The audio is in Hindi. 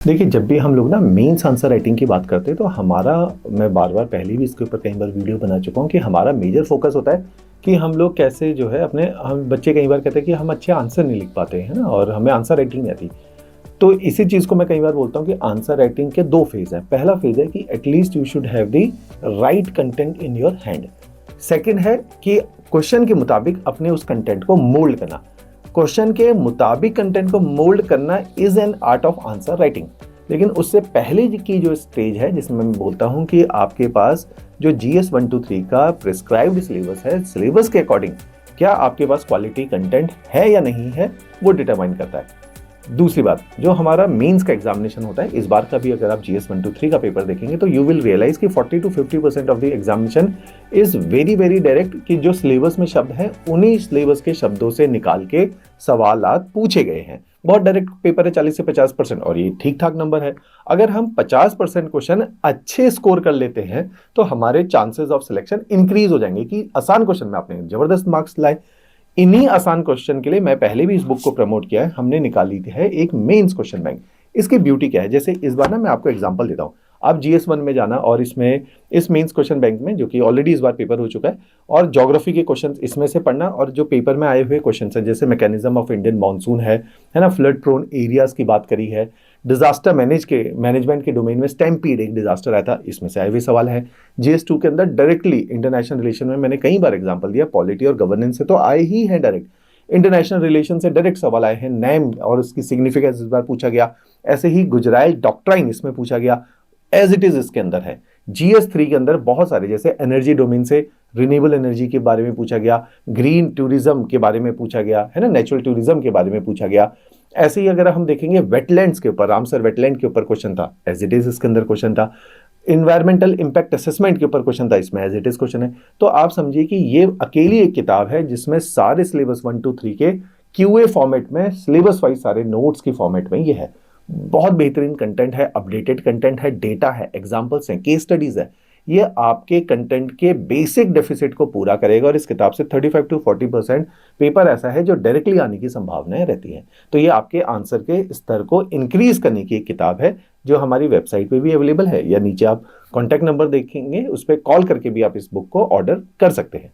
देखिए, जब भी हम लोग ना मेंस आंसर राइटिंग की बात करते हैं तो हमारा, मैं बार-बार पहले भी इसके ऊपर कई बार वीडियो बना चुका हूँ कि हमारा मेजर फोकस होता है कि हम लोग कैसे जो है अपने, हम बच्चे कई बार कहते हैं कि हम अच्छे आंसर नहीं लिख पाते हैं ना, और हमें आंसर राइटिंग नहीं आती। तो इसी चीज़ को मैं कई बार बोलता हूँ कि आंसर राइटिंग के 2 फेज़ हैं। पहला फेज़ है कि at least you should have the right content in your hand. Second है कि क्वेश्चन के मुताबिक अपने उस कंटेंट को मोल्ड करना। क्वेश्चन के मुताबिक कंटेंट को मोल्ड करना is an art of answer writing. लेकिन उससे पहले की जो स्टेज है जिसमें मैं बोलता हूं कि आपके पास जो जीएस 1 2 3 का प्रिस्क्राइब्ड सिलेबस है, सिलेबस के अकॉर्डिंग क्या आपके पास क्वालिटी कंटेंट है या नहीं है, वो डिटरमाइन करता है। दूसरी बात, जो हमारा मेंस का एग्जामिनेशन होता है, इस बार का भी अगर आप जीएस 1 2 3 का पेपर देखेंगे तो यू विल रियलाइज कि 40 to 50% of the examination is very very direct, कि जो सिलेबस में शब्द हैं उन्हीं सिलेबस के शब्दों से निकाल के सवालात पूछे गए हैं। बहुत डायरेक्ट पेपर है, 40 से 50%, और ये ठीक ठाक नंबर है। अगर हम 50% क्वेश्चन अच्छे स्कोर कर लेते हैं तो हमारे चांसेस ऑफ सिलेक्शन इंक्रीज हो जाएंगे कि आसान क्वेश्चन में आपने जबरदस्त मार्क्स लाए। इन्हीं आसान क्वेश्चन के लिए मैं पहले भी इस बुक को प्रमोट किया है, हमने निकाली है एक मेंस क्वेश्चन बैंक। इसकी ब्यूटी क्या है, जैसे इस बार ना मैं आपको एग्जांपल देता हूं। आप जीएस 1 में जाना और इसमें इस मेंस क्वेश्चन बैंक में, जो कि ऑलरेडी इस बार पेपर हो चुका है, और ज्योग्राफी के क्वेश्चन इसमें से पढ़ना, और जो पेपर में आए हुए क्वेश्चन हैं जैसे मैकेनिज्म ऑफ इंडियन मानसून है ना, फ्लड प्रोन एरियाज की बात करी है, डिजास्टर मैनेजमेंट के डोमेन में स्टैम्पीड एक डिजास्टर आया था, इसमें से आए हुए सवाल है। जीएस 2 के अंदर डायरेक्टली इंटरनेशनल रिलेशन में मैंने कई बार एग्जांपल दिया, पॉलिटी और गवर्नेंस से तो आए ही हैं डायरेक्ट, इंटरनेशनल रिलेशन से डायरेक्ट सवाल आए हैं, नेम और उसकी सिग्निफिकेंस इस बार पूछा गया। ऐसे ही गुजराइल डॉक्ट्राइन इसमें पूछा गया, एज इट इज इसके अंदर है। जीएस 3 के अंदर बहुत सारे, जैसे एनर्जी डोमेन से रिन्यूएबल एनर्जी के बारे में पूछा गया, ग्रीन टूरिज्म के बारे में पूछा गया है ना, नेचुरल टूरिज्म के बारे में पूछा गया। ऐसे ही अगर हम देखेंगे वेटलैंड्स के ऊपर, रामसर वेटलैंड के ऊपर क्वेश्चन था, एज इट इज इसके अंदर क्वेश्चन था। इन्वायरमेंटल इंपैक्ट असेसमेंट के ऊपर क्वेश्चन था, इसमें एज इट इज क्वेश्चन है। तो आप समझिए कि ये अकेली एक किताब है जिसमें सारे सिलेबस 1 2 3 के क्यूए फॉर्मेट में, सिलेबस वाइज सारे नोट्स की फॉर्मेट में ये है। बहुत बेहतरीन कंटेंट है, अपडेटेड कंटेंट है, डेटा है, एग्जाम्पल्स हैं, केस स्टडीज है। ये आपके कंटेंट के बेसिक डेफिसिट को पूरा करेगा, और इस किताब से 35 to 40% पेपर ऐसा है जो डायरेक्टली आने की संभावनाएं रहती हैं। तो ये आपके आंसर के स्तर को इंक्रीज करने की एक किताब है, जो हमारी वेबसाइट पे भी अवेलेबल है, या नीचे आप कॉन्टैक्ट नंबर देखेंगे, उस पर कॉल करके भी आप इस बुक को ऑर्डर कर सकते हैं।